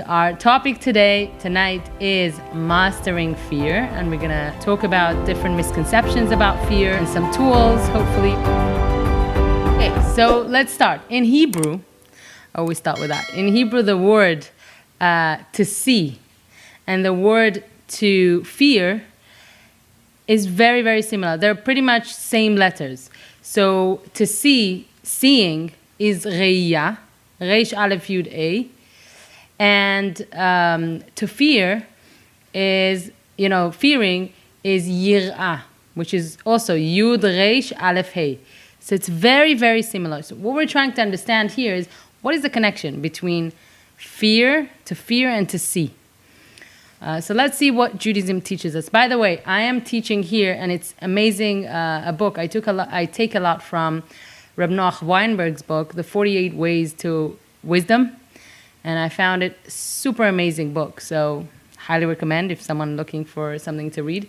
So our topic tonight is mastering fear, and we're going to talk about different misconceptions about fear and some tools, hopefully. Okay, so let's start. In Hebrew, I always start with that. In Hebrew, the word to see and the word to fear is very, very similar. They're pretty much same letters. So to see, seeing is ראיה, Reish Aleph Yud A. And to fear is, fearing is יראה, which is also Yud Reish Aleph Hey. So it's very, very similar. So what we're trying to understand here is what is the connection between fear and to see. So let's see what Judaism teaches us. By the way, I am teaching here, and it's amazing, a book. I take a lot from Rav Noach Weinberg's book, The 48 Ways to Wisdom. And I found it super amazing book. So highly recommend if someone looking for something to read.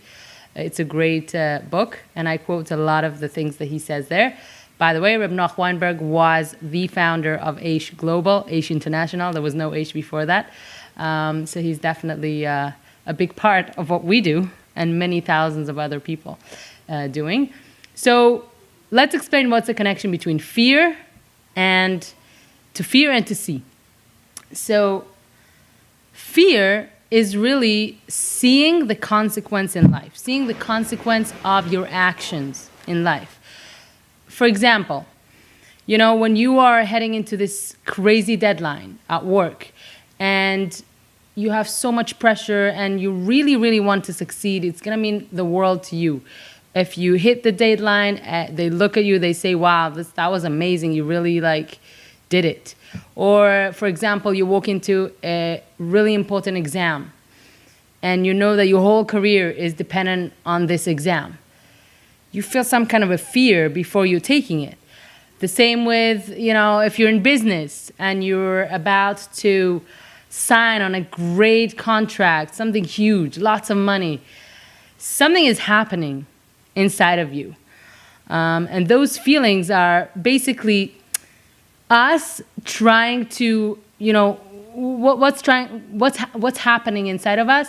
It's a great book, and I quote a lot of the things that he says there. By the way, Rav Noach Weinberg was the founder of Aish Global, Aish International. There was no Aish before that. So he's definitely a big part of what we do and many thousands of other people doing. So let's explain what's the connection between fear and to see. So fear is really seeing the consequence in life, seeing the consequence of your actions in life. For example, when you are heading into this crazy deadline at work and you have so much pressure and you really, really want to succeed, it's going to mean the world to you. If you hit the deadline, they look at you, they say, wow, that was amazing, you really did it. Or, for example, you walk into a really important exam and you know that your whole career is dependent on this exam. You feel some kind of a fear before you're taking it. The same with, if you're in business and you're about to sign on a great contract, something huge, lots of money, something is happening inside of you. And those feelings are basically us trying to, what's happening inside of us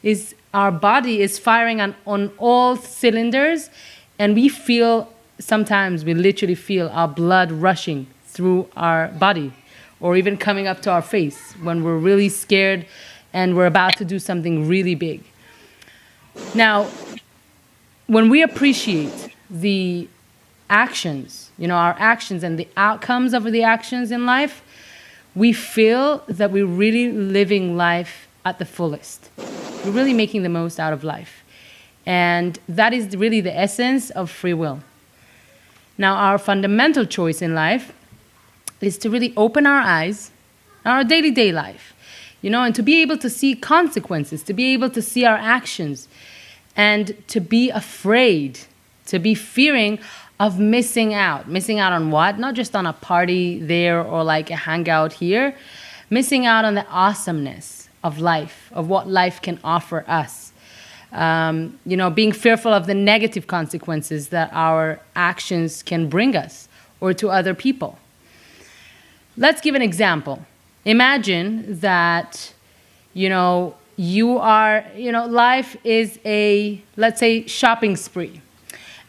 is our body is firing on all cylinders, and we literally feel our blood rushing through our body or even coming up to our face when we're really scared and we're about to do something really big. Now, when we appreciate the actions, our actions and the outcomes of the actions in life, we feel that we're really living life at the fullest. We're really making the most out of life. And that is really the essence of free will. Now, our fundamental choice in life is to really open our eyes, our day-to-day life, and to be able to see consequences, to be able to see our actions, and to be afraid, to be fearing of missing out. Missing out on what? Not just on a party there or a hangout here. Missing out on the awesomeness of life, of what life can offer us. Being fearful of the negative consequences that our actions can bring us or to other people. Let's give an example. Imagine that, you are, life is let's say, shopping spree.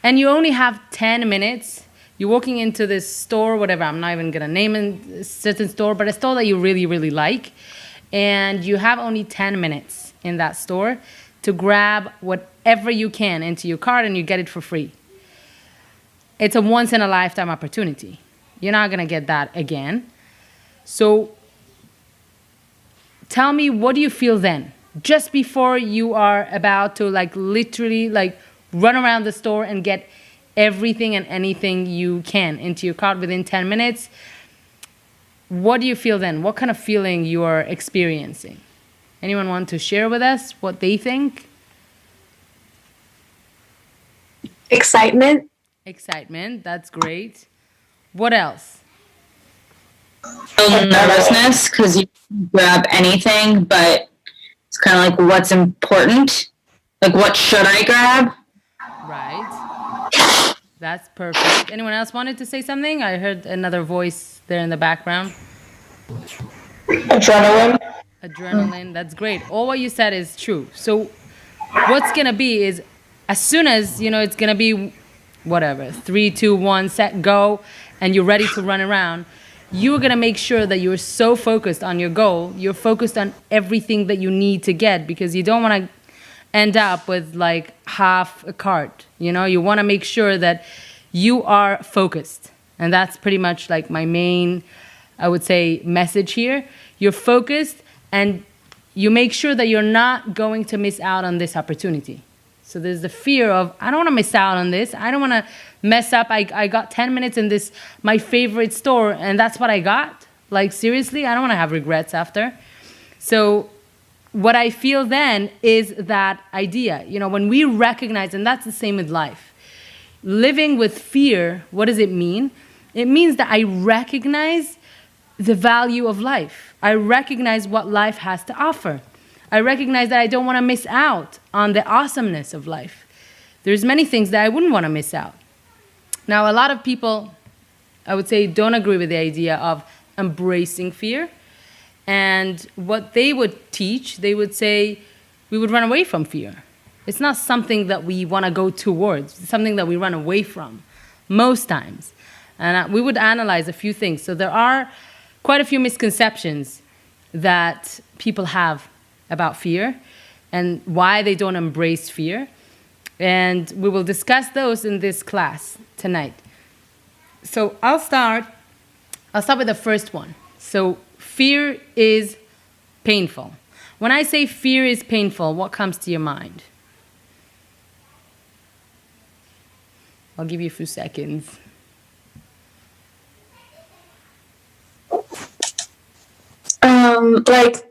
And you only have 10 minutes. You're walking into this store, whatever. I'm not even going to name a certain store, but a store that you really, really like. And you have only 10 minutes in that store to grab whatever you can into your cart, and you get it for free. It's a once-in-a-lifetime opportunity. You're not going to get that again. So tell me, what do you feel then? Just before you are about to literally run around the store and get everything and anything you can into your cart within 10 minutes. What do you feel then? What kind of feeling you are experiencing? Anyone want to share with us what they think? Excitement. Excitement, that's great. What else? Nervousness, because you can grab anything, but it's kind of what's important. What should I grab? Right. That's perfect. Anyone else wanted to say something? I heard another voice there in the background. Adrenaline. Adrenaline, that's great. All what you said is true. So what's going to be is, as soon as, it's going to be whatever, 3, 2, 1, set, go, and you're ready to run around, you're going to make sure that you're so focused on your goal, you're focused on everything that you need to get, because you don't want to end up with like half a cart. You want to make sure that you are focused. And that's pretty much like my main, I would say, message here. You're focused, and you make sure that you're not going to miss out on this opportunity. So there's the fear of, I don't want to miss out on this. I don't want to mess up. I got 10 minutes in this, my favorite store, and that's what I got. Like, seriously, I don't want to have regrets after. So what I feel then is that idea, when we recognize, and that's the same with life. Living with fear, what does it mean? It means that I recognize the value of life. I recognize what life has to offer. I recognize that I don't want to miss out on the awesomeness of life. There's many things that I wouldn't want to miss out. Now, a lot of people, I would say, don't agree with the idea of embracing fear. And what they would teach, they would say, we would run away from fear. It's not something that we want to go towards. It's something that we run away from most times. And we would analyze a few things. So there are quite a few misconceptions that people have about fear and why they don't embrace fear. And we will discuss those in this class tonight. So I'll start with the first one. So fear is painful. When I say fear is painful, what comes to your mind? I'll give you a few seconds. Like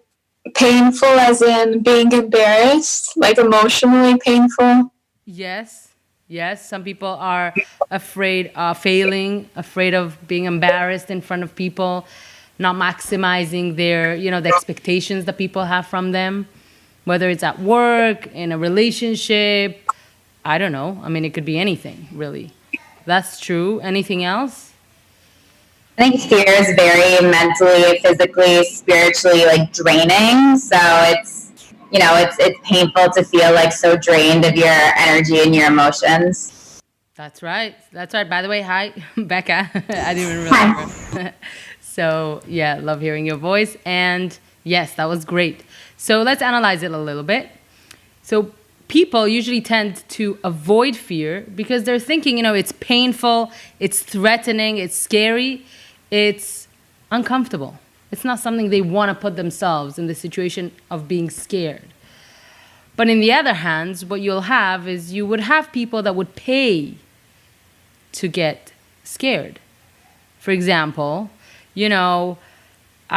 painful as in being embarrassed, like emotionally painful. Yes. Some people are afraid of failing, afraid of being embarrassed in front of people, not maximizing their, the expectations that people have from them, whether it's at work, in a relationship. I don't know. I mean, it could be anything, really. That's true. Anything else? I think fear is very mentally, physically, spiritually draining. So it's painful to feel so drained of your energy and your emotions. That's right. By the way, hi, Becca. I didn't even remember. So yeah, love hearing your voice. And yes, that was great. So let's analyze it a little bit. So people usually tend to avoid fear because they're thinking, it's painful, it's threatening, it's scary. It's uncomfortable. It's not something they want to put themselves in the situation of being scared. But in the other hand, what you'll have is you would have people that would pay to get scared. For example, I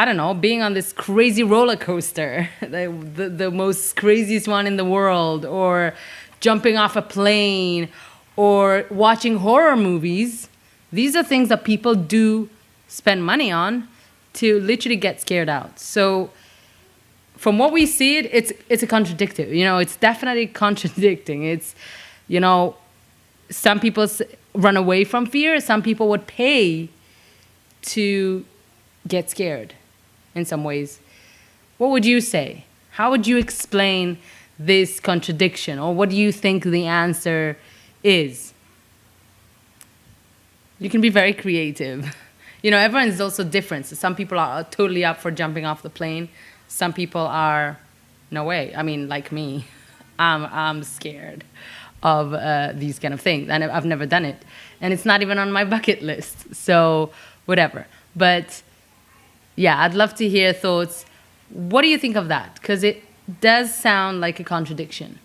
don't know, being on this crazy roller coaster, the most craziest one in the world, or jumping off a plane, or watching horror movies. These are things that people do spend money on to literally get scared out. So from what we see, it's a contradictive. It's definitely contradicting. It's, some people run away from fear. Some people would pay to get scared in some ways. What would you say? How would you explain this contradiction? Or what do you think the answer is? You can be very creative. Everyone is also different. So some people are totally up for jumping off the plane. Some people are, no way. I mean, like me, I'm scared of these kind of things. And I've never done it. And it's not even on my bucket list. So whatever. But yeah, I'd love to hear thoughts. What do you think of that? Because it does sound like a contradiction.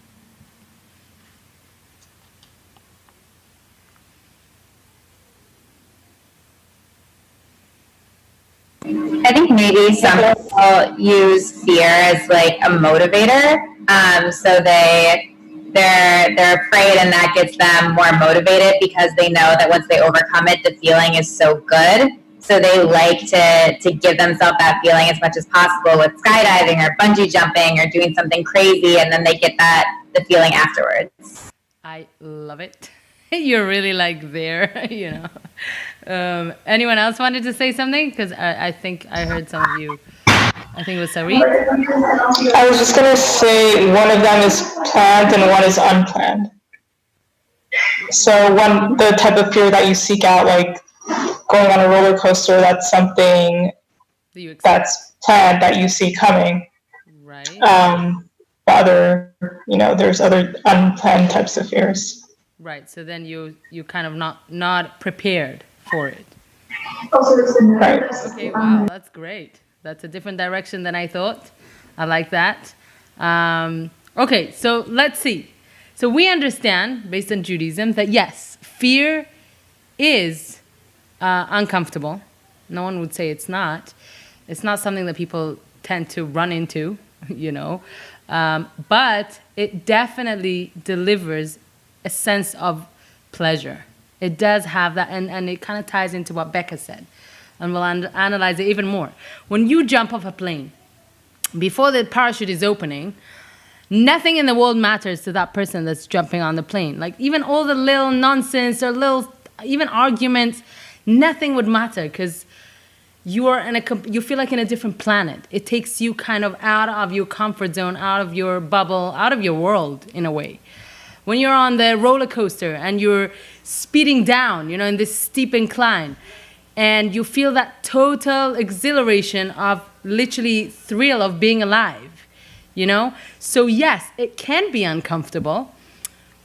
I think maybe some people use fear as a motivator. So they're afraid, and that gets them more motivated because they know that once they overcome it, the feeling is so good. So they like to give themselves that feeling as much as possible with skydiving or bungee jumping or doing something crazy, and then they get the feeling afterwards. I love it. You're really there, Anyone else wanted to say something? Because I think I heard some of you I think it was Sarit. I was just going to say one of them is planned and one is unplanned. So the type of fear that you seek out, like going on a roller coaster, that's something that's planned that you see coming. Right. There's other unplanned types of fears. Right. So then you kind of not prepared for it. Right. Okay. Wow. That's great. That's a different direction than I thought. I like that. Okay. So let's see. So we understand, based on Judaism, that yes, fear is uncomfortable. No one would say it's not. It's not something that people tend to run into, but it definitely delivers a sense of pleasure. It does have that, and it kind of ties into what Becca said. And we'll analyze it even more. When you jump off a plane, before the parachute is opening, nothing in the world matters to that person that's jumping on the plane. Like even all the little nonsense or even arguments, nothing would matter because you feel like in a different planet. It takes you kind of out of your comfort zone, out of your bubble, out of your world in a way. When you're on the roller coaster and you're speeding down, in this steep incline, and you feel that total exhilaration of literally thrill of being alive. So yes, it can be uncomfortable,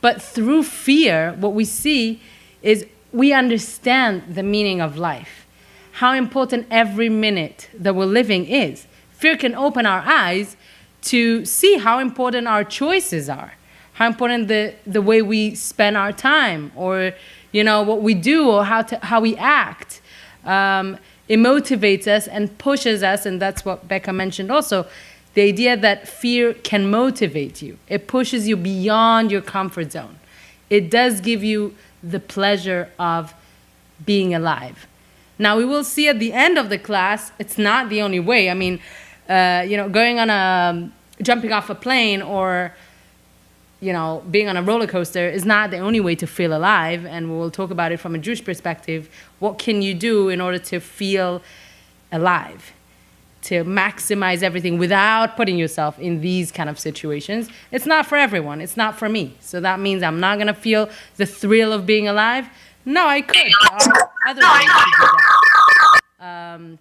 but through fear, what we see is we understand the meaning of life, how important every minute that we're living is. Fear can open our eyes to see how important our choices are, how important the way we spend our time, or what we do, or how we act. It motivates us and pushes us, and that's what Becca mentioned also. The idea that fear can motivate you. It pushes you beyond your comfort zone. It does give you the pleasure of being alive. Now, we will see at the end of the class, it's not the only way. I mean, going on jumping off a plane or, being on a roller coaster is not the only way to feel alive. And we will talk about it from a Jewish perspective. What can you do in order to feel alive? To maximize everything without putting yourself in these kind of situations. It's not for everyone. It's not for me. So that means I'm not going to feel the thrill of being alive. No, I could. There are other ways to do that.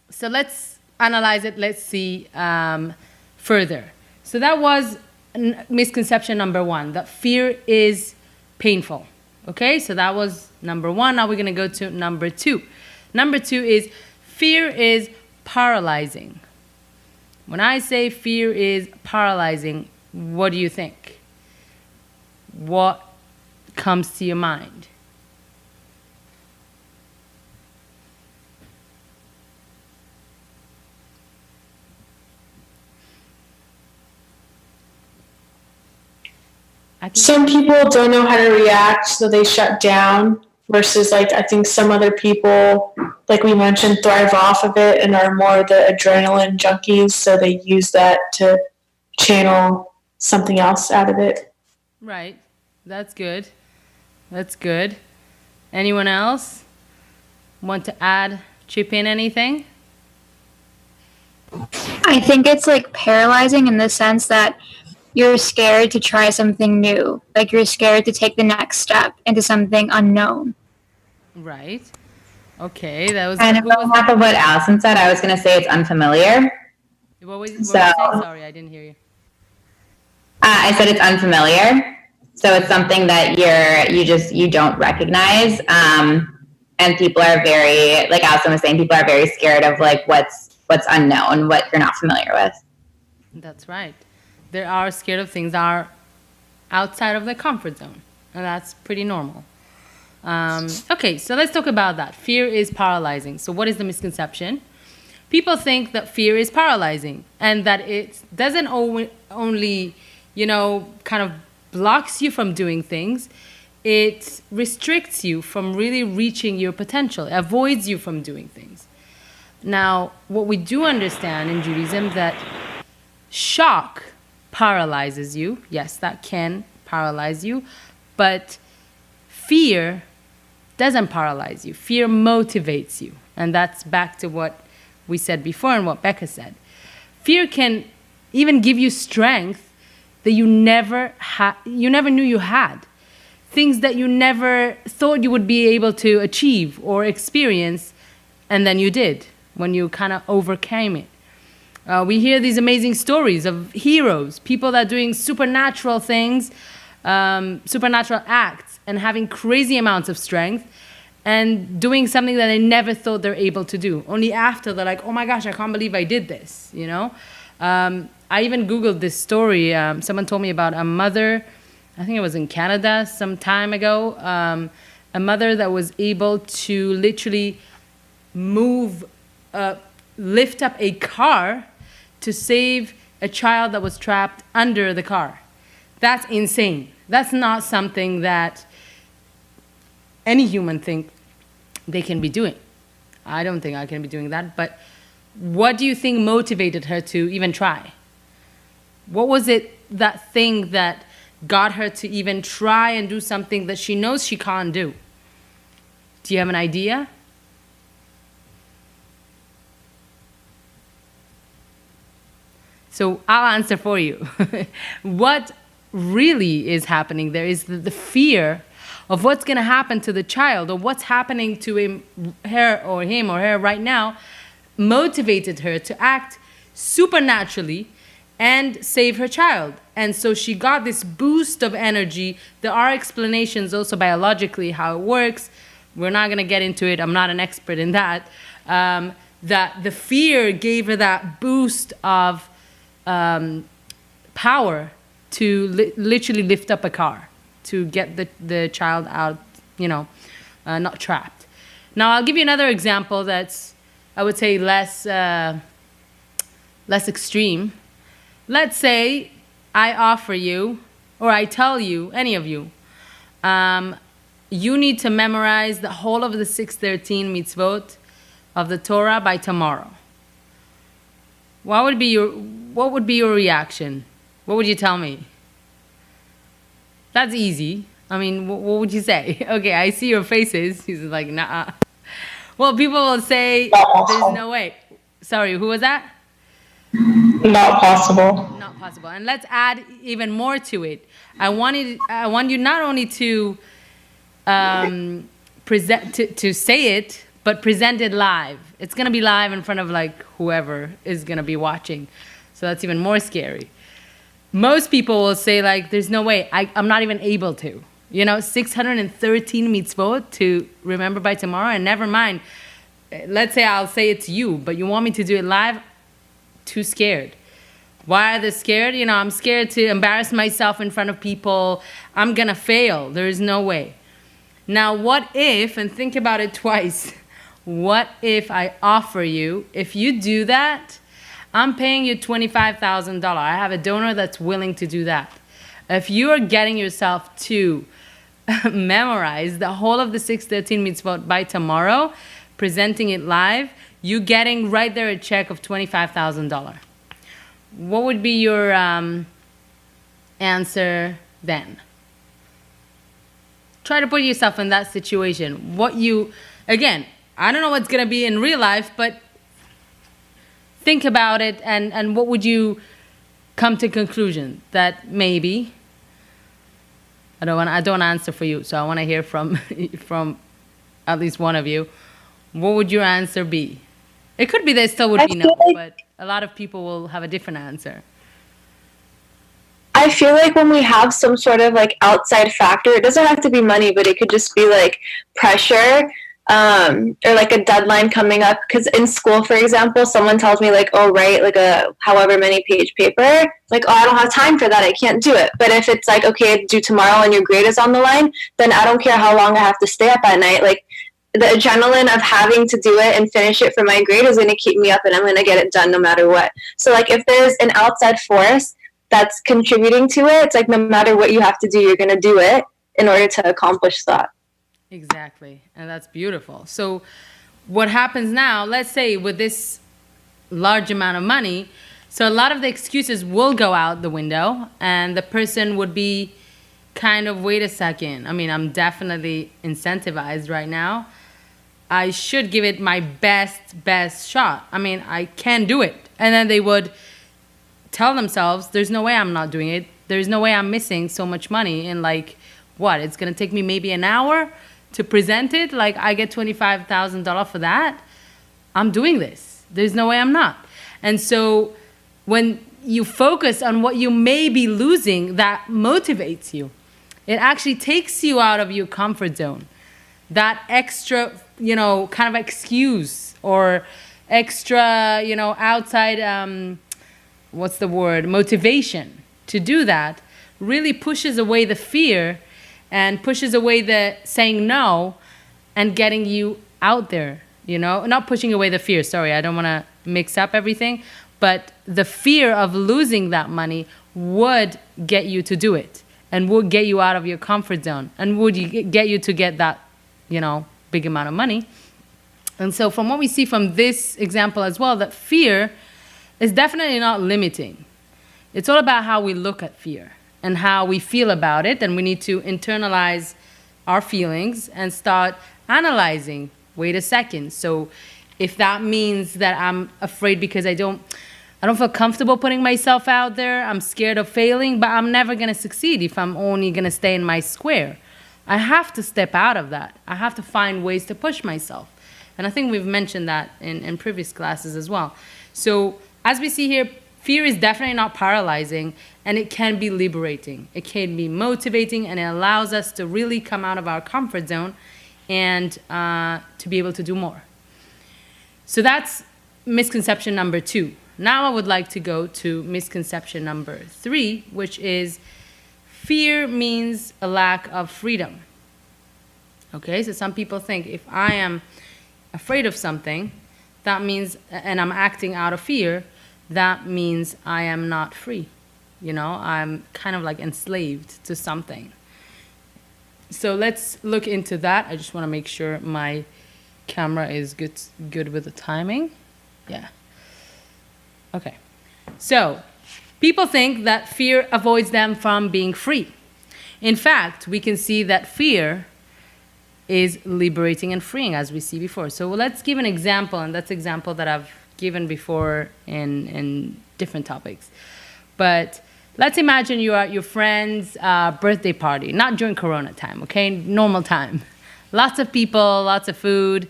So let's analyze it. Let's see further. So that was misconception number 1, that fear is painful. Okay, so that was number 1. Now we're going to go to number 2. Number 2 is fear is paralyzing. When I say fear is paralyzing, what do you think? What comes to your mind? Some people don't know how to react, so they shut down, versus I think some other people, like we mentioned, thrive off of it and are more the adrenaline junkies, so they use that to channel something else out of it. Right. That's good. That's good. Anyone else want to chip in anything? I think it's paralyzing in the sense that you're scared to try something new. You're scared to take the next step into something unknown. Right. Okay, that was... Kind of on top of what Allison said, I was going to say it's unfamiliar. What was you saying? Sorry, I didn't hear you. I said it's unfamiliar. So it's something that you don't recognize. And people are very, like Allison was saying, people are very scared of what's unknown, what you're not familiar with. That's right. They are scared of things that are outside of their comfort zone. And that's pretty normal. Okay, so let's talk about that. Fear is paralyzing. So what is the misconception? People think that fear is paralyzing and that it doesn't only, kind of blocks you from doing things. It restricts you from really reaching your potential. It avoids you from doing things. Now, what we do understand in Judaism that shock paralyzes you. Yes, that can paralyze you. But fear doesn't paralyze you. Fear motivates you. And that's back to what we said before and what Becca said. Fear can even give you strength that you never knew you had. Things that you never thought you would be able to achieve or experience, and then you did when you kind of overcame it. We hear these amazing stories of heroes, people that are doing supernatural things, supernatural acts, and having crazy amounts of strength, and doing something that they never thought they're able to do. Only after they're like, oh my gosh, I can't believe I did this, you know? I even Googled this story. Someone told me about a mother, I think it was in Canada some time ago, a mother that was able to literally lift up a car to save a child that was trapped under the car. That's insane. That's not something that any human think they can be doing. I don't think I can be doing that, but what do you think motivated her to even try? What was it, that thing that got her to even try and do something that she knows she can't do? Do you have an idea? So I'll answer for you. What really is happening there is the fear of what's going to happen to the child, or what's happening to him or her right now, motivated her to act supernaturally and save her child. And so she got this boost of energy. There are explanations also biologically how it works. We're not going to get into it. I'm not an expert in that. That the fear gave her that boost of power to literally lift up a car to get the child out, not trapped. Now, I'll give you another example that's, I would say, less extreme. Let's say I offer you, or I tell you, any of you, you need to memorize the whole of the 613 mitzvot of the Torah by tomorrow. What would be your reaction? What would you tell me? That's easy. I mean, what would you say? Okay, I see your faces. He's like, nah. Well, people will say, there's no way. Sorry, who was that? Not possible. Not possible. And let's add even more to it. I want you not only to to say it, but present it live. It's going to be live in front of like whoever is going to be watching. So that's even more scary. Most people will say like, there's no way, I'm not even able to. 613 mitzvot to remember by tomorrow, and never mind. Let's say I'll say it to you, but you want me to do it live? Too scared. Why are they scared? I'm scared to embarrass myself in front of people. I'm going to fail. There is no way. Now, what if, and think about it twice, what if I offer you, if you do that, I'm paying you $25,000. I have a donor that's willing to do that. If you are getting yourself to memorize the whole of the 613 mitzvot by tomorrow, presenting it live, you getting right there a check of $25,000. What would be your answer then? Try to put yourself in that situation. Again, I don't know what's going to be in real life, but think about it, and what would you come to conclusion? That maybe, I don't want to answer for you, so I want to hear from at least one of you. What would your answer be? It could be there still would be no, but a lot of people will have a different answer. I feel like when we have some sort of like outside factor, it doesn't have to be money, but it could just be like pressure, or like a deadline coming up. Because in school, for example, someone tells me like, oh, write like a however many page paper. Like, oh, I don't have time for that. I can't do it. But if it's like, okay, it's due tomorrow and your grade is on the line, then I don't care how long I have to stay up at night. Like, the adrenaline of having to do it and finish it for my grade is going to keep me up, and I'm going to get it done no matter what. So like if there's an outside force that's contributing to it, it's like no matter what you have to do, you're going to do it in order to accomplish that. Exactly. And that's beautiful. So what happens now, let's say with this large amount of money, so a lot of the excuses will go out the window, and the person would be kind of, wait a second. I mean, I'm definitely incentivized right now. I should give it my best shot. I mean, I can do it. And then they would tell themselves, there's no way I'm not doing it. There's no way I'm missing so much money. And like, what? It's going to take me maybe an hour to present it? Like, I get $25,000 for that? I'm doing this. There's no way I'm not. And so when you focus on what you may be losing, that motivates you. It actually takes you out of your comfort zone. That extra, kind of excuse or extra, outside, motivation to do that really pushes away the fear and pushes away the saying no and getting you out there, Not pushing away the fear, sorry, I don't want to mix up everything, but the fear of losing that money would get you to do it and would get you out of your comfort zone and would get you to get that, big amount of money. And so from what we see from this example as well, that fear is definitely not limiting. It's all about how we look at fear and how we feel about it. And we need to internalize our feelings and start analyzing, wait a second. So if that means that I'm afraid because I don't feel comfortable putting myself out there, I'm scared of failing, but I'm never going to succeed if I'm only going to stay in my square. I have to step out of that. I have to find ways to push myself. And I think we've mentioned that in previous classes as well. So as we see here, fear is definitely not paralyzing, and it can be liberating. It can be motivating, and it allows us to really come out of our comfort zone and to be able to do more. So that's misconception number 2. Now I would like to go to misconception number 3, which is fear means a lack of freedom. Okay, so some people think if I am afraid of something, that means, and I'm acting out of fear, that means I am not free. I'm kind of like enslaved to something. So let's look into that. I just want to make sure my camera is good with the timing. Yeah. Okay. So people think that fear avoids them from being free. In fact, we can see that fear is liberating and freeing, as we see before. So let's give an example, and that's an example that I've given before in different topics. But let's imagine you're at your friend's birthday party, not during Corona time, okay? Normal time. Lots of people, lots of food,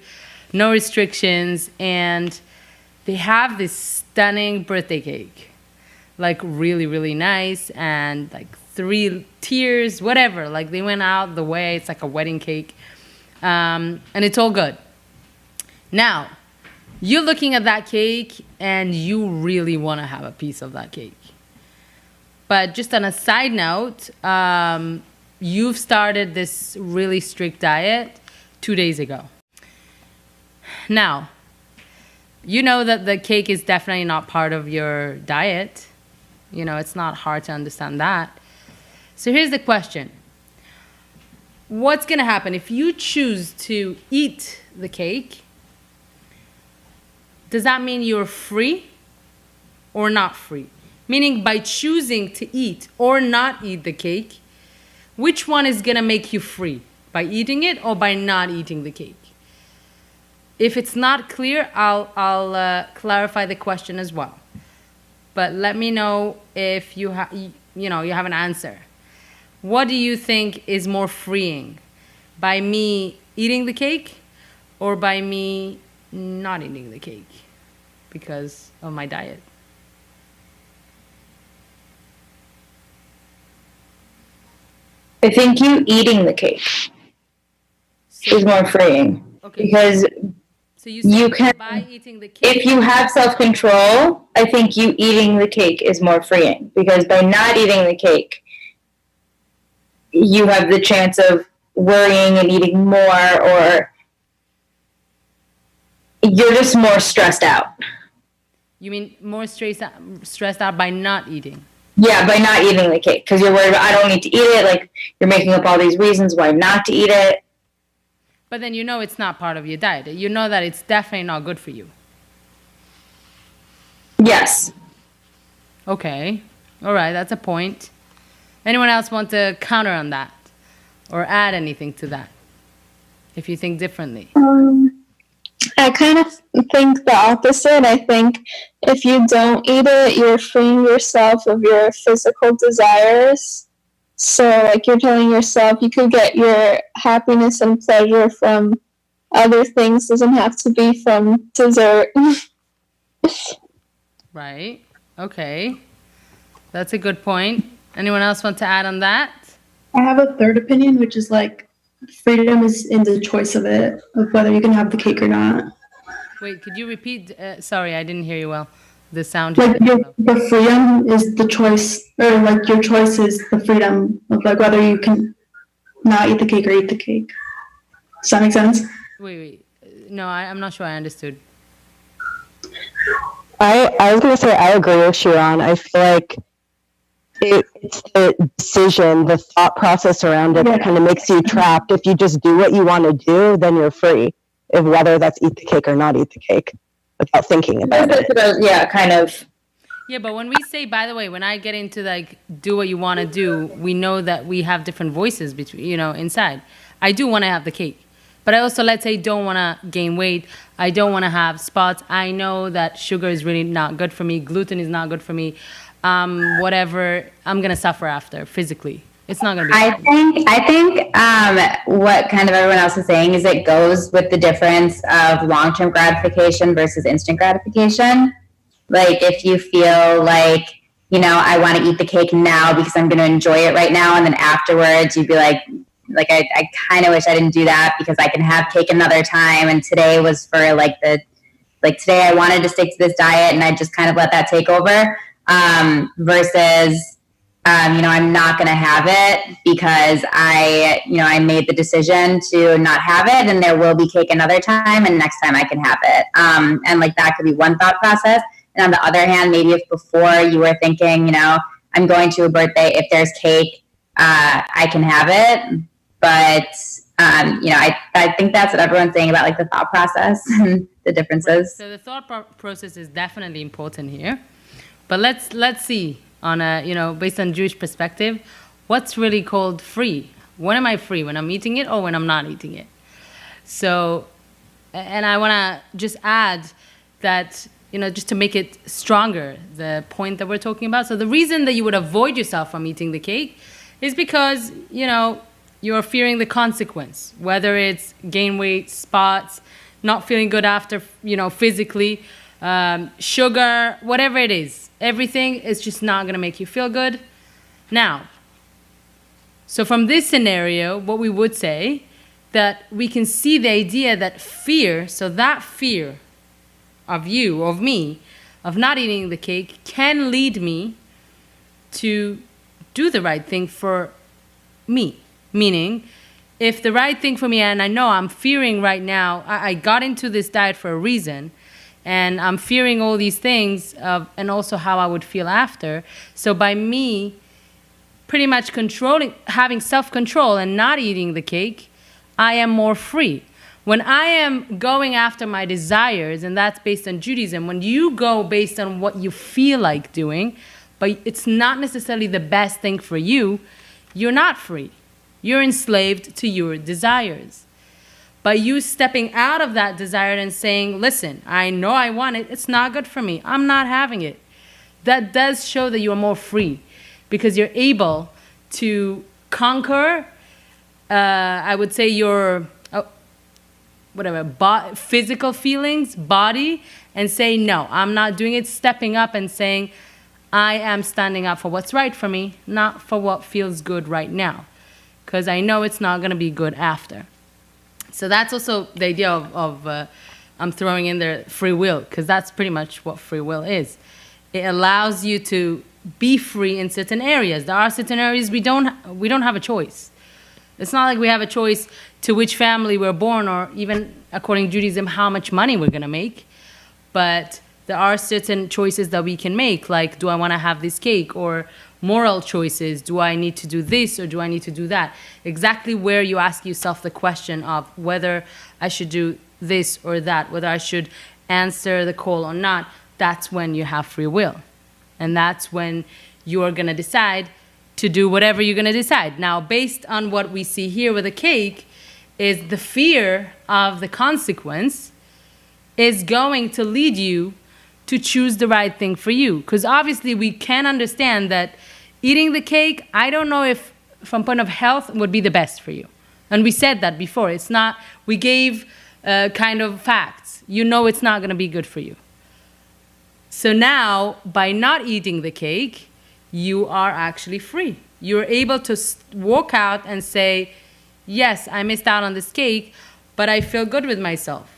no restrictions, and they have this stunning birthday cake. Like really, really nice, and like 3 tiers, whatever. Like they went out the way, it's like a wedding cake. And it's all good. Now, you're looking at that cake and you really want to have a piece of that cake. But just on a side note, you've started this really strict diet 2 days ago. Now, you know that the cake is definitely not part of your diet. It's not hard to understand that. So here's the question. What's going to happen if you choose to eat the cake? Does that mean you're free or not free? Meaning by choosing to eat or not eat the cake, which one is going to make you free? By eating it or by not eating the cake? If it's not clear, I'll clarify the question as well. But let me know if you have an answer. What do you think is more freeing? By me eating the cake or by me not eating the cake because of my diet? I think you eating the cake is more freeing. Okay. Because so you can, by eating the cake, if you have self-control, I think you eating the cake is more freeing. Because by not eating the cake, you have the chance of worrying and eating more, or you're just more stressed out. You mean more stressed out by not eating? Yeah, by not eating the cake. Because you're worried about, I don't need to eat it. Like, you're making up all these reasons why not to eat it. But then it's not part of your diet. You know that it's definitely not good for you. Yes. Okay. All right, that's a point. Anyone else want to counter on that? Or add anything to that? If you think differently. I I kind of think the opposite. I think if you don't eat it, you're freeing yourself of your physical desires. So, like, you're telling yourself you could get your happiness and pleasure from other things. Doesn't have to be from dessert. Right. Okay. That's a good point. Anyone else want to add on that? I have a third opinion, which is like freedom is in the choice of it, of whether you can have the cake or not. Wait, could you repeat? Sorry, I didn't hear you well. The sound. Like the freedom is the choice, or like your choice is the freedom of like whether you can not eat the cake or eat the cake. Does that make sense? Wait. No, I'm not sure I understood. I was going to say I agree with Sharon. I feel like it's the decision, the thought process around it that kind of makes you trapped. If you just do what you want to do, then you're free. If whether that's eat the cake or not eat the cake, without thinking about it. Yeah, kind of. Yeah, but when we say, by the way, when I get into like do what you want to do, we know that we have different voices between, inside. I do want to have the cake, but I also, let's say, don't want to gain weight. I don't want to have spots. I know that sugar is really not good for me. Gluten is not good for me. Whatever, I'm going to suffer after physically. It's not going to be I think what kind of everyone else is saying is it goes with the difference of long-term gratification versus instant gratification. Like if you feel like, I want to eat the cake now because I'm going to enjoy it right now. And then afterwards you'd be like I kind of wish I didn't do that because I can have cake another time. And today was for today I wanted to stick to this diet and I just kind of let that take over. Versus, I'm not going to have it because I made the decision to not have it and there will be cake another time and next time I can have it. And like that could be one thought process. And on the other hand, maybe if before you were thinking, I'm going to a birthday, if there's cake, I can have it. But, I think that's what everyone's saying about like the thought process and the differences. So the thought process is definitely important here. But let's see on a, based on Jewish perspective, what's really called free? When am I free? When I'm eating it or when I'm not eating it? So, and I want to just add that, just to make it stronger, the point that we're talking about. So the reason that you would avoid yourself from eating the cake is because, you're fearing the consequence, whether it's gain weight, spots, not feeling good after, physically, sugar, whatever it is. Everything is just not going to make you feel good. Now, so from this scenario, what we would say that we can see the idea that fear, so that fear of you, of me, of not eating the cake can lead me to do the right thing for me. Meaning, if the right thing for me, and I know I'm fearing right now, I got into this diet for a reason, and I'm fearing all these things, and also how I would feel after. So by me pretty much having self-control and not eating the cake, I am more free. When I am going after my desires, and that's based on Judaism, when you go based on what you feel like doing, but it's not necessarily the best thing for you, you're not free. You're enslaved to your desires. By you stepping out of that desire and saying, listen, I know I want it, it's not good for me, I'm not having it. That does show that you are more free because you're able to conquer, I would say, your physical feelings, body, and say, no, I'm not doing it, stepping up and saying, I am standing up for what's right for me, not for what feels good right now, because I know it's not going to be good after. So that's also the idea of I'm throwing in there free will, because that's pretty much what free will is. It allows you to be free in certain areas. There are certain areas we don't have a choice. It's not like we have a choice to which family we're born, or even according to Judaism, how much money we're going to make. But there are certain choices that we can make, like, do I want to have this cake? Or moral choices, do I need to do this or do I need to do that? Exactly where you ask yourself the question of whether I should do this or that, whether I should answer the call or not, that's when you have free will. And that's when you're going to decide to do whatever you're going to decide. Now, based on what we see here with the cake, is the fear of the consequence is going to lead you to choose the right thing for you. Because obviously we can understand that eating the cake, I don't know if from point of health would be the best for you. And we said that before. It's not, we gave kind of facts. You know it's not going to be good for you. So now, by not eating the cake, you are actually free. You're able to walk out and say, yes, I missed out on this cake, but I feel good with myself.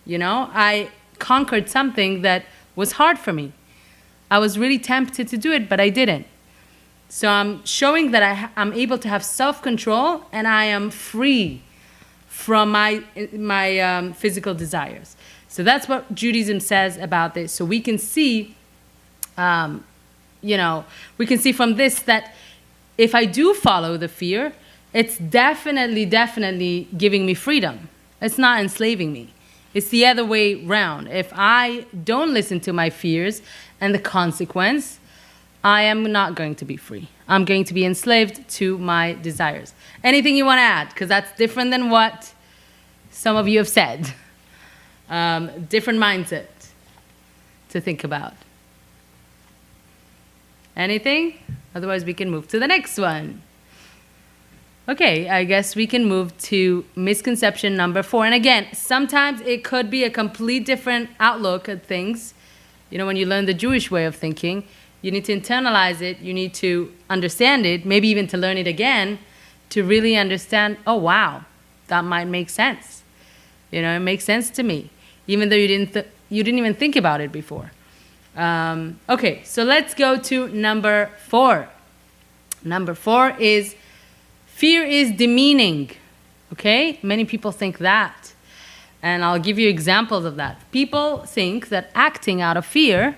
You know, I conquered something that was hard for me. I was really tempted to do it, but I didn't. So I'm showing that I'm able to have self-control and I am free from my physical desires. So that's what Judaism says about this. So we can see, we can see from this that if I do follow the fear, it's definitely giving me freedom. It's not enslaving me. It's the other way round. If I don't listen to my fears and the consequence, I am not going to be free. I'm going to be enslaved to my desires. Anything you want to add? Because that's different than what some of you have said. Different mindset to think about. Anything? Otherwise, we can move to the next one. Okay, I guess we can move to misconception number 4. And again, sometimes it could be a complete different outlook at things. You know, when you learn the Jewish way of thinking, you need to internalize it, you need to understand it, maybe even to learn it again, to really understand, oh wow, that might make sense. You know, it makes sense to me, even though you didn't even think about it before. Okay, so let's go to number 4. Number 4 is fear is demeaning. Okay, many people think that. And I'll give you examples of that. People think that acting out of fear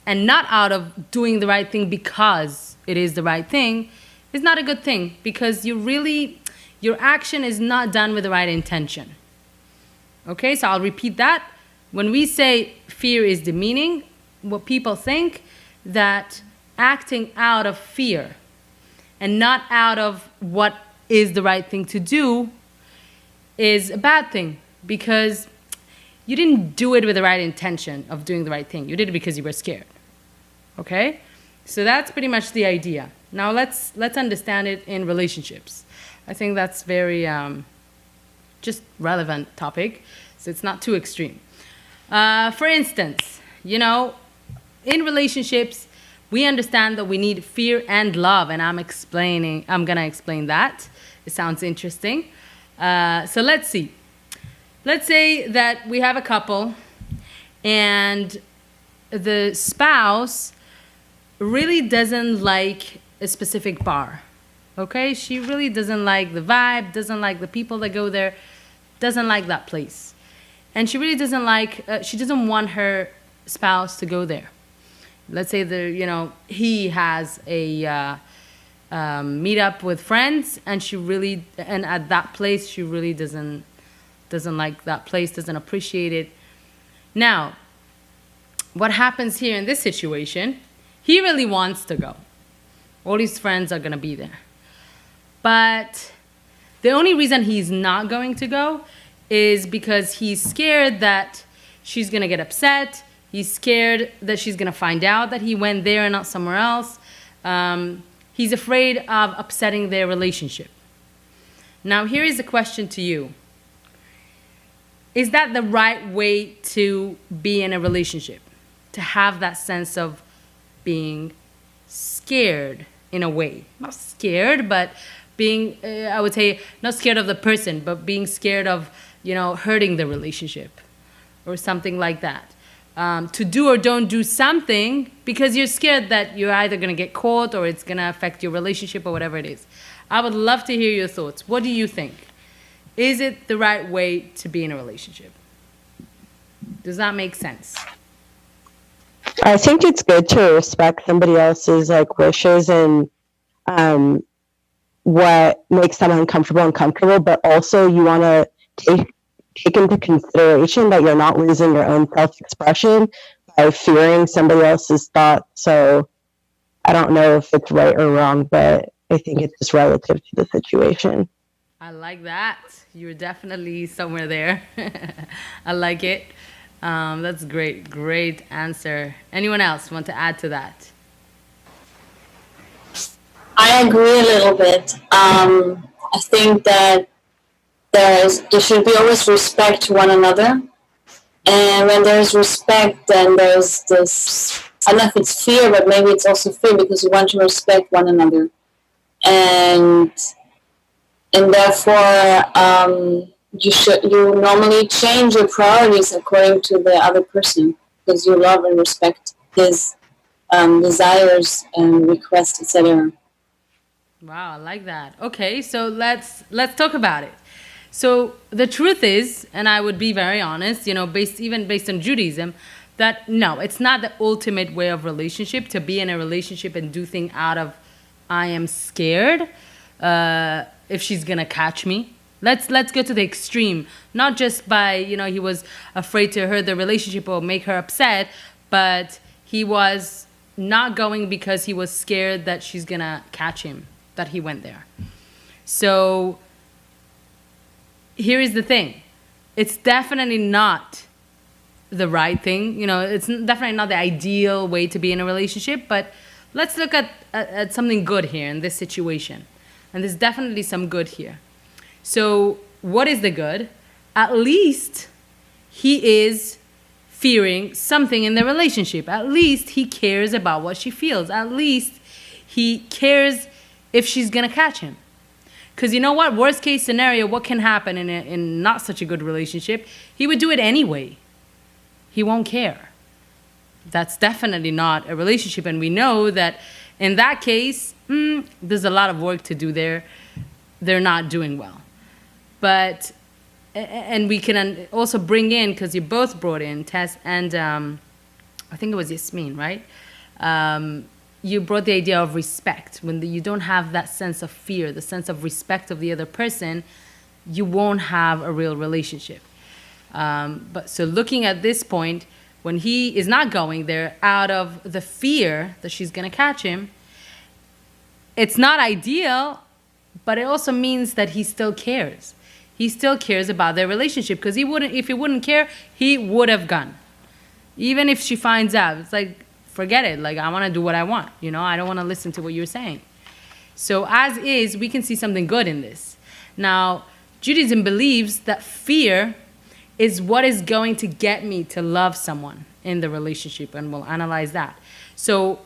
and not out of doing the right thing because it is the right thing is not a good thing, because your action is not done with the right intention. Okay, so I'll repeat that. When we say fear is demeaning, what people think that acting out of fear and not out of what is the right thing to do is a bad thing, because you didn't do it with the right intention of doing the right thing. You did it because you were scared. Okay? So that's pretty much the idea. Now let's understand it in relationships. I think that's very just relevant topic, so it's not too extreme. For instance, you know, in relationships, we understand that we need fear and love, and I'm going to explain that. It sounds interesting. So let's see. Let's say that we have a couple, and the spouse really doesn't like a specific bar. Okay? She really doesn't like the vibe, doesn't like the people that go there, doesn't like that place. And she really doesn't she doesn't want her spouse to go there. Let's say he has a meetup with friends, and at that place she really doesn't like that place, doesn't appreciate it. Now, what happens here in this situation? He really wants to go. All his friends are going to be there. But the only reason he's not going to go is because he's scared that she's going to get upset. He's scared that she's going to find out that he went there and not somewhere else. He's afraid of upsetting their relationship. Now, here is a question to you. Is that the right way to be in a relationship? To have that sense of being scared in a way. Not scared, but being, I would say, not scared of the person, but being scared of, hurting the relationship or something like that. To do or don't do something because you're scared that you're either going to get caught or it's going to affect your relationship or whatever it is. I would love to hear your thoughts. What do you think? Is it the right way to be in a relationship? Does that make sense? I think it's good to respect somebody else's wishes and what makes them uncomfortable and comfortable, but also you want to take into consideration that you're not losing your own self-expression by fearing somebody else's thoughts. So I don't know if it's right or wrong, but I think it's just relative to the situation. I like that. You're definitely somewhere there. I like it. That's great. Great answer. Anyone else want to add to that? I agree a little bit. I think that there should be always respect to one another. And when there's respect, then there's this, I don't know if it's fear, but maybe it's also fear because you want to respect one another. And therefore, you normally change your priorities according to the other person because you love and respect his desires and requests, etc. Wow, I like that. Okay, so let's talk about it. So the truth is, and I would be very honest, based on Judaism, that no, it's not the ultimate way of relationship to be in a relationship and do things out of I am scared if she's gonna catch me. Let's go to the extreme, not just by he was afraid to hurt the relationship or make her upset, but he was not going because he was scared that she's gonna catch him, that he went there. So here is the thing. It's definitely not the right thing. It's definitely not the ideal way to be in a relationship, but let's look at something good here in this situation. And there's definitely some good here. So what is the good? At least he is fearing something in the relationship. At least he cares about what she feels. At least he cares if she's going to catch him. Because you know what? Worst case scenario, what can happen in not such a good relationship? He would do it anyway. He won't care. That's definitely not a relationship. And we know that in that case, there's a lot of work to do there. They're not doing well. But, and we can also bring in, because you both brought in, Tess and I think it was Yasmin, right? You brought the idea of respect. When you don't have that sense of fear, the sense of respect of the other person, you won't have a real relationship. But so looking at this point, when he is not going there out of the fear that she's going to catch him, it's not ideal, but it also means that he still cares. He still cares about their relationship, because if he wouldn't care, he would have gone. Even if she finds out, it's like, forget it. Like, I want to do what I want. I don't want to listen to what you're saying. So as is, we can see something good in this. Now, Judaism believes that fear is what is going to get me to love someone in the relationship, and we'll analyze that. So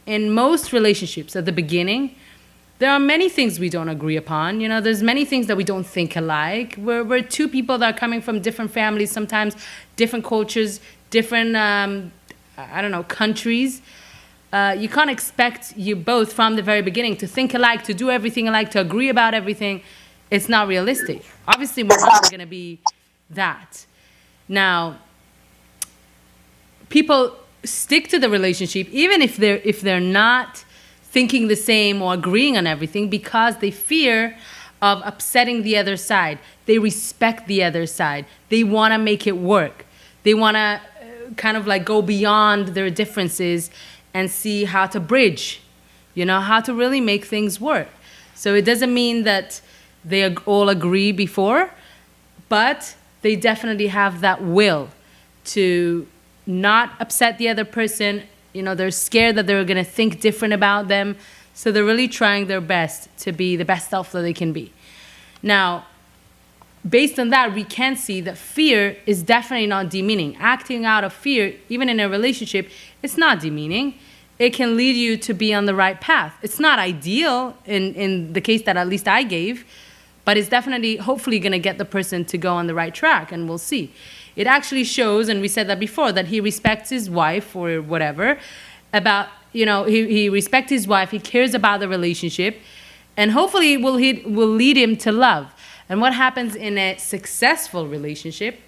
in most relationships at the beginning, there are many things we don't agree upon. There's many things that we don't think alike. We're two people that are coming from different families, sometimes different cultures, different, countries. You can't expect you both from the very beginning to think alike, to do everything alike, to agree about everything. It's not realistic. Obviously, we're not going to be that. Now, people stick to the relationship even if they're not thinking the same or agreeing on everything, because they fear of upsetting the other side. They respect the other side. They want to make it work. They want to kind of like go beyond their differences and see how to bridge, how to really make things work. So it doesn't mean that they all agree before, but they definitely have that will to not upset the other person. They're scared that they're going to think different about them. So they're really trying their best to be the best self that they can be. Now, based on that, we can see that fear is definitely not demeaning. Acting out of fear, even in a relationship, it's not demeaning. It can lead you to be on the right path. It's not ideal in the case that at least I gave, but it's definitely, hopefully, going to get the person to go on the right track, and we'll see. It actually shows, and we said that before, that he respects his wife or whatever, he respects his wife, he cares about the relationship, and hopefully will lead him to love. And what happens in a successful relationship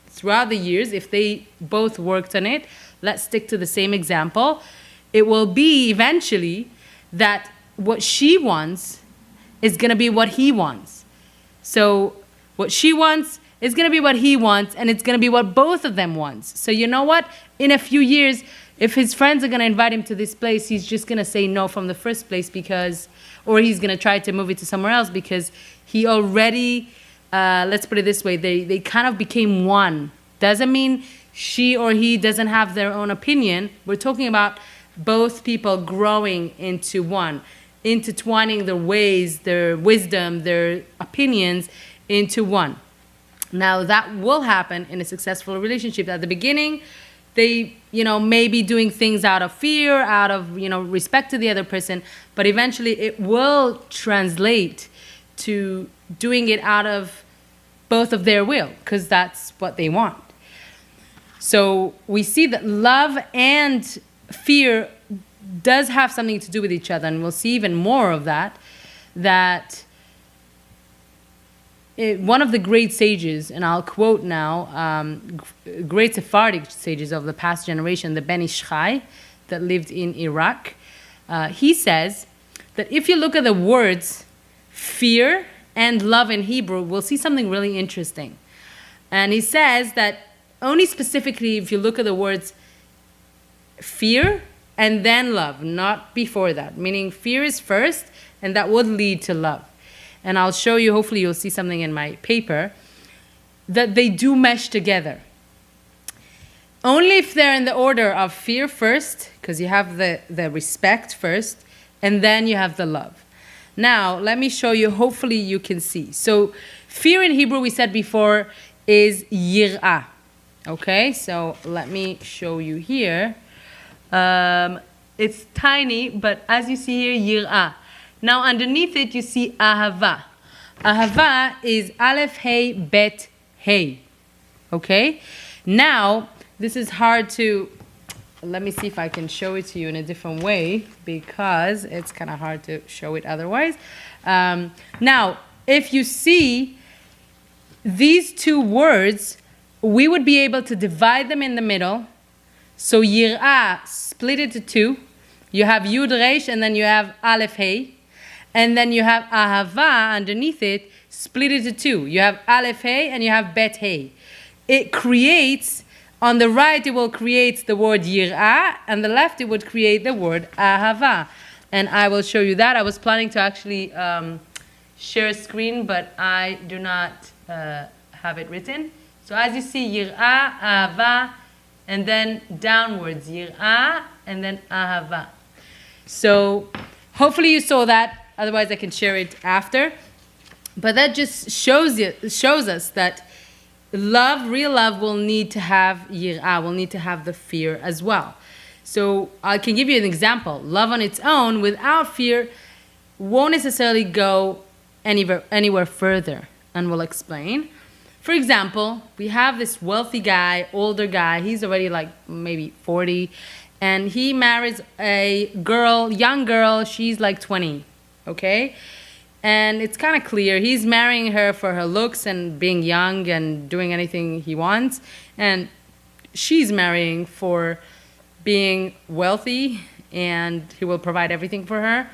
throughout the years, if they both worked on it, let's stick to the same example, it will be eventually that what she wants is going to be what he wants. So what she wants is going to be what he wants, and it's going to be what both of them wants. So you know what? In a few years, If his friends are going to invite him to this place, he's just going to say no from the first place or he's going to try to move it to somewhere else because he already, let's put it this way, they kind of became one. Doesn't mean she or he doesn't have their own opinion. We're talking about both people growing into one, intertwining their ways, their wisdom, their opinions into one. Now that will happen in a successful relationship. At the beginning, they, may be doing things out of fear, out of, respect to the other person, but eventually it will translate to doing it out of both of their will, because that's what they want. So we see that love and fear does have something to do with each other, and we'll see even more of that one of the great sages, and I'll quote now, great Sephardic sages of the past generation, the Ben Ish Chai, that lived in Iraq, he says that if you look at the words fear and love in Hebrew, we'll see something really interesting. And he says that only specifically if you look at the words fear and then love, not before that, meaning fear is first, and that would lead to love. And I'll show you, hopefully you'll see something in my paper, that they do mesh together. Only if they're in the order of fear first, because you have the respect first, and then you have the love. Now, let me show you, hopefully you can see. So, fear in Hebrew, we said before, is yirah. Okay, so let me show you here. It's tiny, but as you see here, yirah. Now, underneath it, you see ahava. Ahava is aleph, hey, bet, hey. Okay? Now, this is hard to... Let me see if I can show it to you in a different way, because it's kind of hard to show it otherwise. Now, if you see these two words, we would be able to divide them in the middle. So, yirah, split it to two. You have yud resh, and then you have aleph, hey. And then you have ahava underneath it, split it to two. You have aleph hey and you have bet hey. It creates, on the right it will create the word yirah, and the left it would create the word ahava. And I will show you that. I was planning to actually share a screen, but I do not have it written. So as you see, yirah, ahava, and then downwards, yirah, and then ahava. So hopefully you saw that. Otherwise, I can share it after. But that just shows us that love, real love, will need to have yirah, will need to have the fear as well. So I can give you an example. Love on its own, without fear, won't necessarily go anywhere further. And we'll explain. For example, we have this wealthy guy, older guy. He's already like maybe 40. And he marries a girl, young girl. She's like 20. Okay? And it's kind of clear he's marrying her for her looks and being young and doing anything he wants. And she's marrying for being wealthy, and he will provide everything for her.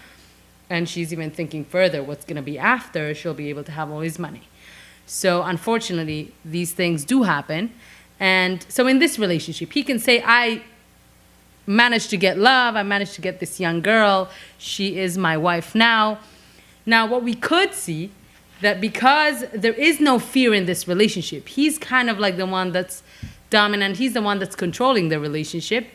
And she's even thinking further, what's going to be after she'll be able to have all his money. So unfortunately, these things do happen. And so in this relationship, he can say, I managed to get love. I managed to get this young girl. She is my wife now. Now, what we could see, that because there is no fear in this relationship, he's kind of like the one that's dominant. He's the one that's controlling the relationship.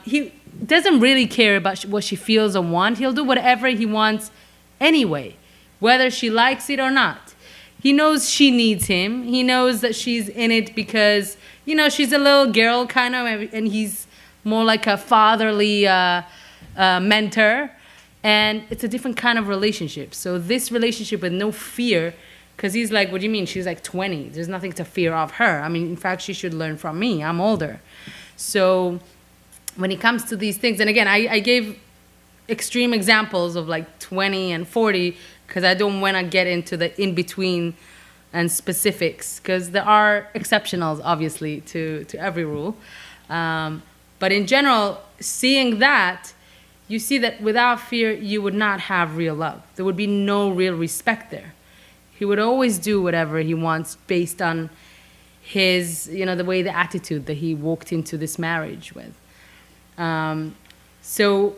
He doesn't really care about what she feels or wants. He'll do whatever he wants anyway, whether she likes it or not. He knows she needs him. He knows that she's in it because, she's a little girl kind of, and he's more like a fatherly mentor, and it's a different kind of relationship. So this relationship with no fear, because he's like, what do you mean? She's like 20. There's nothing to fear of her. I mean, in fact, she should learn from me. I'm older. So when it comes to these things, and again, I gave extreme examples of like 20 and 40, because I don't want to get into the in-between and specifics, because there are exceptionals, obviously, to every rule. But in general, seeing that, you see that without fear, you would not have real love. There would be no real respect there. He would always do whatever he wants based on his, the attitude that he walked into this marriage with. So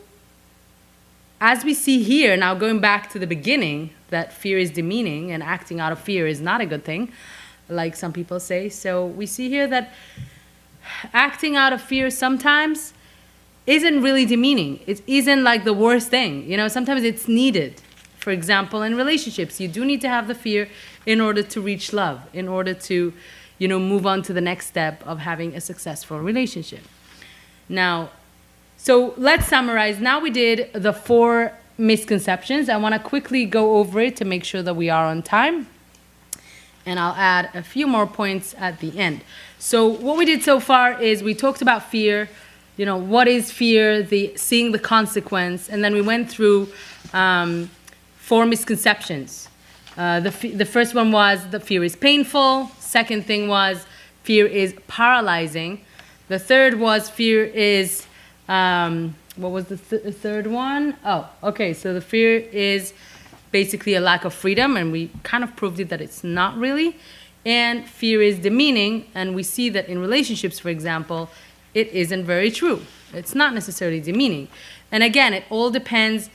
as we see here, now going back to the beginning, that fear is demeaning and acting out of fear is not a good thing, like some people say. So we see here that acting out of fear sometimes isn't really demeaning. It isn't like the worst thing. Sometimes it's needed. For example, in relationships, you do need to have the fear in order to reach love, in order to, move on to the next step of having a successful relationship. Now, so let's summarize. Now we did the 4 misconceptions. I want to quickly go over it to make sure that we are on time. And I'll add a few more points at the end. So what we did so far is we talked about fear. What is fear? Seeing the consequence. And then we went through 4 misconceptions. The first one was that fear is painful. Second thing was fear is paralyzing. The third was fear is, what was the third one? Oh, okay, so the fear is basically a lack of freedom, and we kind of proved it that it's not really. And fear is demeaning, and we see that in relationships, for example, it isn't very true. It's not necessarily demeaning. And again, it all depends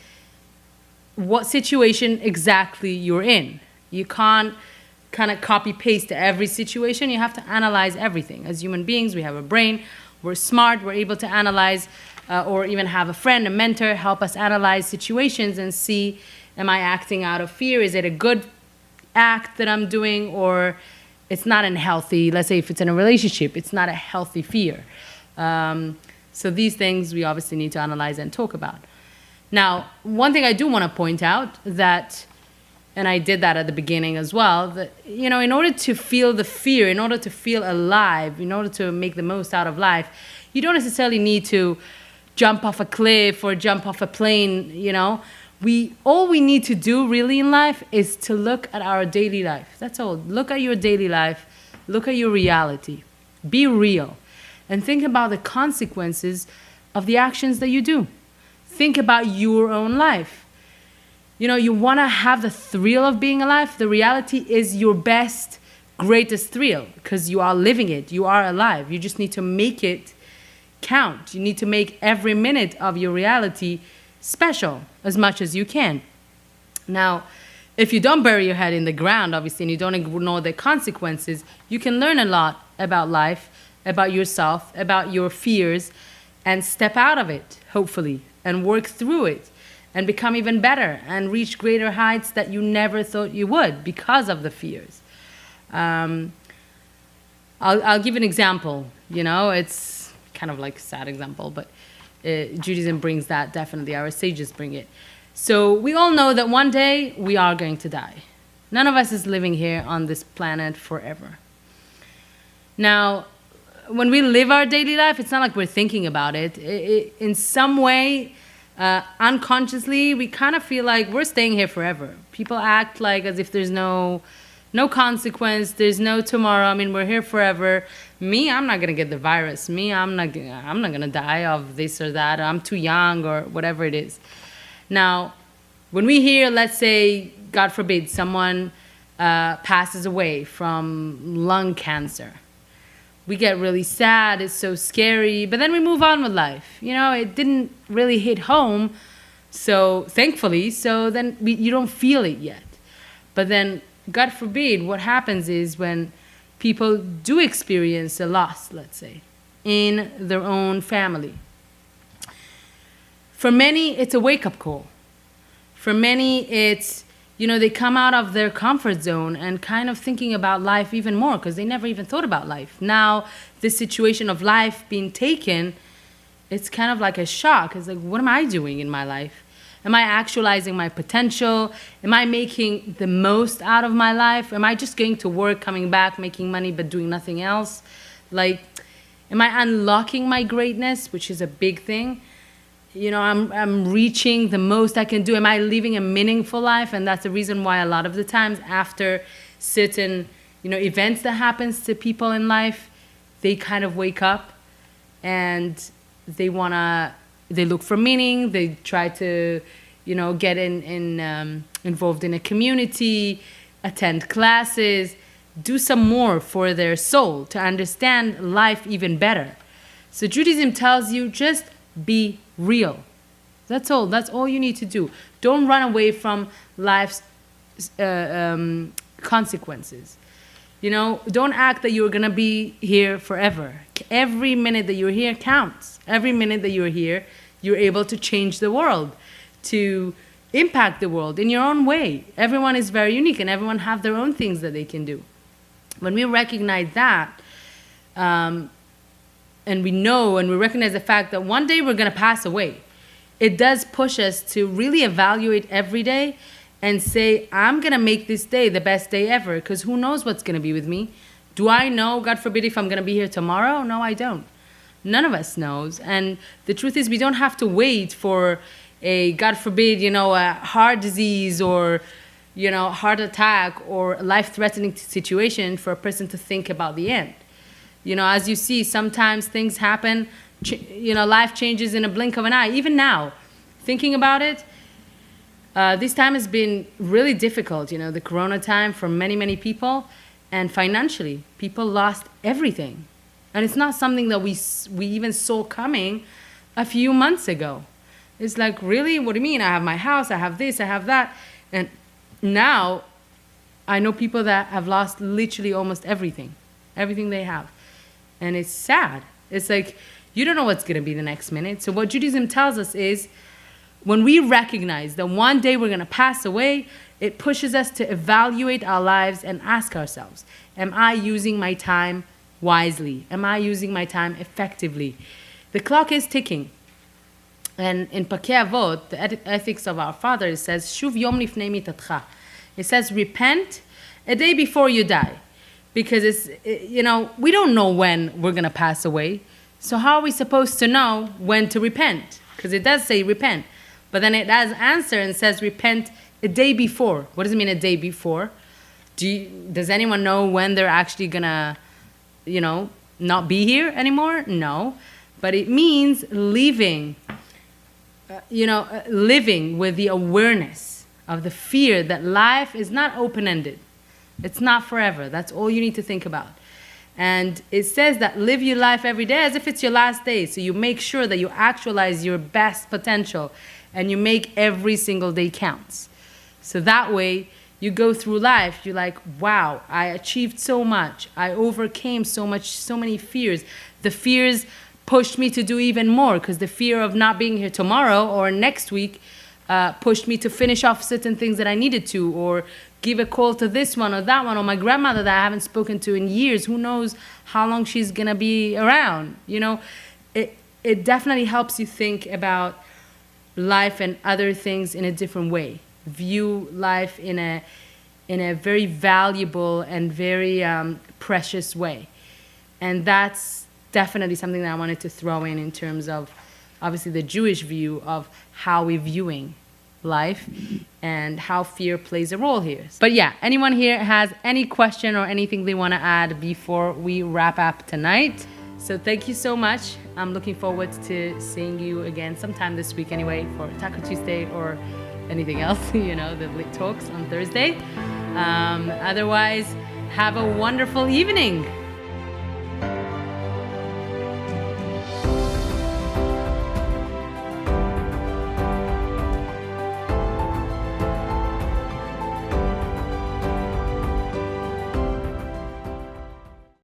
what situation exactly you're in. You can't kind of copy-paste to every situation. You have to analyze everything. As human beings, we have a brain. We're smart. We're able to analyze or even have a friend, a mentor, help us analyze situations and see, am I acting out of fear? Is it a good act that I'm doing, or it's not unhealthy? Let's say if it's in a relationship, it's not a healthy fear. So these things we obviously need to analyze and talk about. Now, one thing I do want to point out that, and I did that at the beginning as well, that, in order to feel the fear, in order to feel alive, in order to make the most out of life, you don't necessarily need to jump off a cliff or jump off a plane, All we need to do really in life is to look at our daily life. That's all. Look at your daily life. Look at your reality. Be real. And think about the consequences of the actions that you do. Think about your own life. You want to have the thrill of being alive. The reality is your best, greatest thrill because you are living it. You are alive. You just need to make it count. You need to make every minute of your reality special as much as you can. Now, if you don't bury your head in the ground, obviously, and you don't ignore the consequences, you can learn a lot about life, about yourself, about your fears, and step out of it, hopefully, and work through it, and become even better, and reach greater heights that you never thought you would because of the fears. I'll give an example. It's kind of like a sad example, but Judaism brings that, definitely. Our sages bring it. So we all know that one day we are going to die. None of us is living here on this planet forever. Now, when we live our daily life, it's not like we're thinking about it. In some way, unconsciously, we kind of feel like we're staying here forever. People act like as if there's no consequence, there's no tomorrow. We're here forever. Me, I'm not gonna get the virus. Me, I'm not gonna die of this or that. I'm too young or whatever it is. Now, when we hear, let's say, God forbid, someone passes away from lung cancer, we get really sad. It's so scary, but then we move on with life. It didn't really hit home, so thankfully. So then you don't feel it yet. But then, God forbid, what happens is when people do experience a loss, let's say, in their own family. For many, it's a wake-up call. For many, it's, they come out of their comfort zone and kind of thinking about life even more because they never even thought about life. Now, this situation of life being taken, it's kind of like a shock. It's like, what am I doing in my life? Am I actualizing my potential? Am I making the most out of my life? Am I just going to work, coming back, making money, but doing nothing else? Am I unlocking my greatness, which is a big thing? I'm reaching the most I can do. Am I living a meaningful life? And that's the reason why a lot of the times after certain, events that happens to people in life, they kind of wake up and they look for meaning. They try to, get involved in a community, attend classes, do some more for their soul to understand life even better. So Judaism tells you just be real. That's all. That's all you need to do. Don't run away from life's consequences. You know, don't act that you're going to be here forever. Every minute that you're here counts. Every minute that you're here, you're able to change the world, to impact the world in your own way. Everyone is very unique and everyone have their own things that they can do. When we recognize that, and we know and we recognize the fact that one day we're going to pass away, it does push us to really evaluate every day and say, I'm going to make this day the best day ever, because who knows what's going to be with me? Do I know, God forbid, if I'm going to be here tomorrow? No, I don't. None of us knows. And the truth is, we don't have to wait for a, God forbid, a heart disease or, heart attack or life-threatening situation for a person to think about the end. As you see, sometimes things happen, life changes in a blink of an eye. Even now, thinking about it, this time has been really difficult, the corona time for many, many people. And financially, people lost everything. And it's not something that we even saw coming a few months ago. It's like, really? What do you mean? I have my house, I have this, I have that. And now I know people that have lost literally almost everything they have. And it's sad. It's like, you don't know what's going to be the next minute. So what Judaism tells us is, when we recognize that one day we're going to pass away, it pushes us to evaluate our lives and ask ourselves, am I using my time wisely? Am I using my time effectively? The clock is ticking. And in Pirkei Avot, the ethics of our father, it says, Shuv yom lifnei mitatcha. It says, repent a day before you die. Because we don't know when we're going to pass away. So how are we supposed to know when to repent? Because it does say repent. But then it has answer and says repent a day before. What does it mean a day before? Does anyone know when they're actually going to, not be here anymore? No. But it means living with the awareness of the fear that life is not open-ended. It's not forever. That's all you need to think about. And it says that live your life every day as if it's your last day. So you make sure that you actualize your best potential and you make every single day counts. So that way you go through life, you're like, wow, I achieved so much. I overcame so many fears. The fears pushed me to do even more, because the fear of not being here tomorrow or next week pushed me to finish off certain things that I needed to, or give a call to this one or that one, or my grandmother that I haven't spoken to in years. Who knows how long she's going to be around? It definitely helps you think about life and other things in a different way. View life in a very valuable and very precious way. And that's definitely something that I wanted to throw in terms of, obviously, the Jewish view of how we're viewing life and how fear plays a role here. But yeah, anyone here has any question or anything they want to add before we wrap up tonight? So thank you so much. I'm looking forward to seeing you again sometime this week anyway for Taco Tuesday or anything else, the lit talks on Thursday. Otherwise, have a wonderful evening.